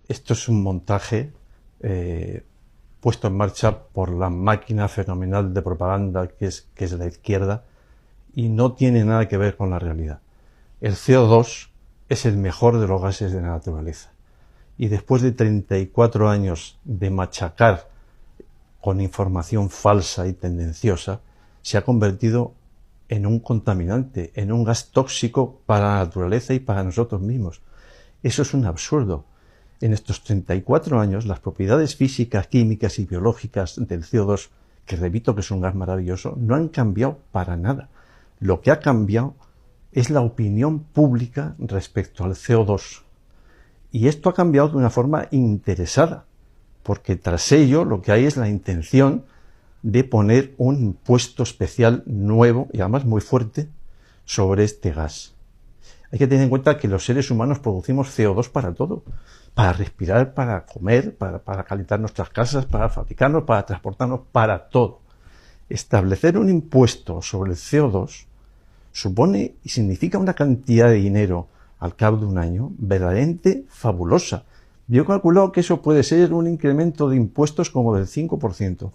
Esto es un montaje puesto en marcha por la máquina fenomenal de propaganda que es la izquierda y no tiene nada que ver con la realidad. El CO2 es el mejor de los gases de la naturaleza. Y después de 34 años de machacar con información falsa y tendenciosa, se ha convertido en un contaminante, en un gas tóxico para la naturaleza y para nosotros mismos. Eso es un absurdo. En estos 34 años, las propiedades físicas, químicas y biológicas del CO2, que repito que es un gas maravilloso, no han cambiado para nada. Lo que ha cambiado es la opinión pública respecto al CO2. Y esto ha cambiado de una forma interesada, porque tras ello lo que hay es la intención de poner un impuesto especial nuevo y además muy fuerte sobre este gas. Hay que tener en cuenta que los seres humanos producimos CO2 para todo, para respirar, para comer, para calentar nuestras casas, para fabricarnos, para transportarnos, para todo. Establecer un impuesto sobre el CO2 supone y significa una cantidad de dinero al cabo de un año verdaderamente fabulosa. Yo he calculado que eso puede ser un incremento de impuestos como del 5%.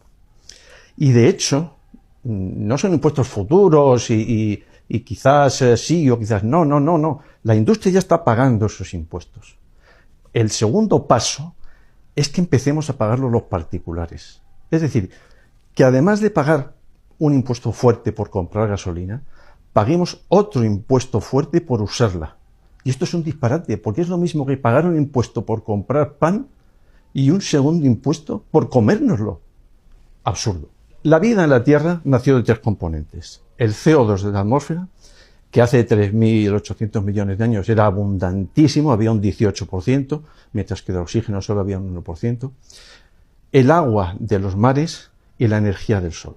Y de hecho, no son impuestos futuros y quizás sí o quizás no. La industria ya está pagando esos impuestos. El segundo paso es que empecemos a pagarlo los particulares. Es decir, que además de pagar un impuesto fuerte por comprar gasolina, paguemos otro impuesto fuerte por usarla. Y esto es un disparate, porque es lo mismo que pagar un impuesto por comprar pan y un segundo impuesto por comérnoslo. Absurdo. La vida en la Tierra nació de tres componentes. El CO2 de la atmósfera, que hace 3.800 millones de años era abundantísimo, había un 18%, mientras que de oxígeno solo había un 1%. El agua de los mares y la energía del sol.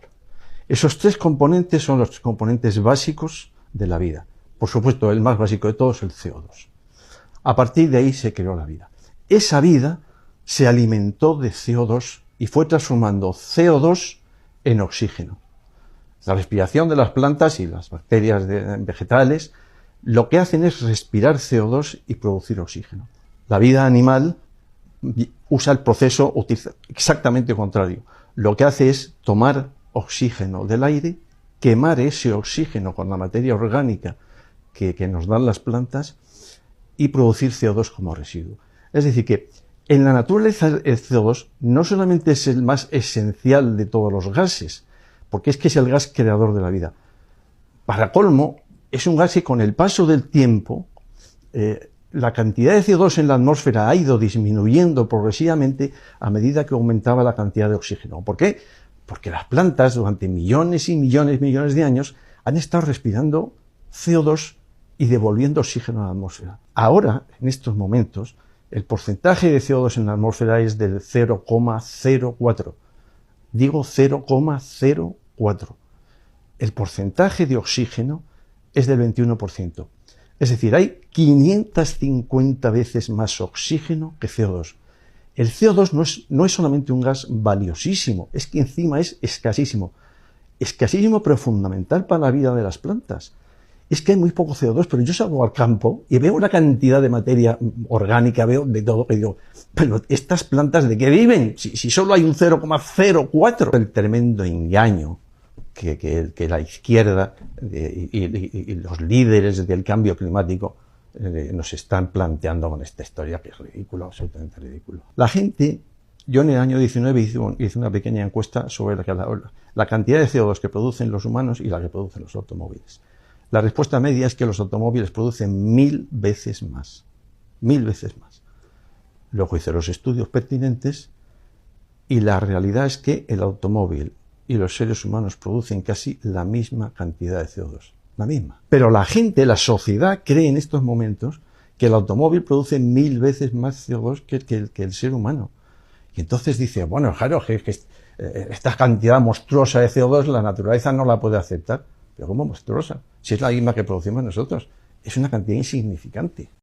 Esos tres componentes son los componentes básicos de la vida. Por supuesto, el más básico de todos es el CO2. A partir de ahí se creó la vida. Esa vida se alimentó de CO2 y fue transformando CO2 en oxígeno. La respiración de las plantas y las bacterias vegetales lo que hacen es respirar CO2 y producir oxígeno. La vida animal usa el proceso exactamente contrario. Lo que hace es tomar oxígeno del aire, quemar ese oxígeno con la materia orgánica que nos dan las plantas y producir CO2 como residuo. Es decir, que en la naturaleza el CO2 no solamente es el más esencial de todos los gases, porque es que es el gas creador de la vida. Para colmo, es un gas que con el paso del tiempo, la cantidad de CO2 en la atmósfera ha ido disminuyendo progresivamente a medida que aumentaba la cantidad de oxígeno. ¿Por qué? Porque las plantas durante millones y millones de años han estado respirando CO2 y devolviendo oxígeno a la atmósfera. Ahora, en estos momentos, el porcentaje de CO2 en la atmósfera es del 0,04. Digo 0,04. El porcentaje de oxígeno es del 21%. Es decir, hay 550 veces más oxígeno que CO2. El CO2 no es solamente un gas valiosísimo, es que encima es escasísimo. Escasísimo pero fundamental para la vida de las plantas. Es que hay muy poco CO2, pero yo salgo al campo y veo una cantidad de materia orgánica, veo de todo, que digo, pero ¿estas plantas de qué viven? Si solo hay un 0,04. El tremendo engaño que la izquierda y los líderes del cambio climático nos están planteando con esta historia, que es ridículo, absolutamente ridículo. La gente, yo en el año 19 hice una pequeña encuesta sobre la cantidad de CO2 que producen los humanos y la que producen los automóviles. La respuesta media es que los automóviles producen 1000 veces más. 1000 veces más. Luego hice los estudios pertinentes y la realidad es que el automóvil y los seres humanos producen casi la misma cantidad de CO2. La misma. Pero la gente, la sociedad, cree en estos momentos que el automóvil produce 1000 veces más CO2 que el ser humano. Y entonces dice, bueno, claro, que esta cantidad monstruosa de CO2 la naturaleza no la puede aceptar. Pero ¿cómo monstruosa? Si es la misma que producimos nosotros. Es una cantidad insignificante.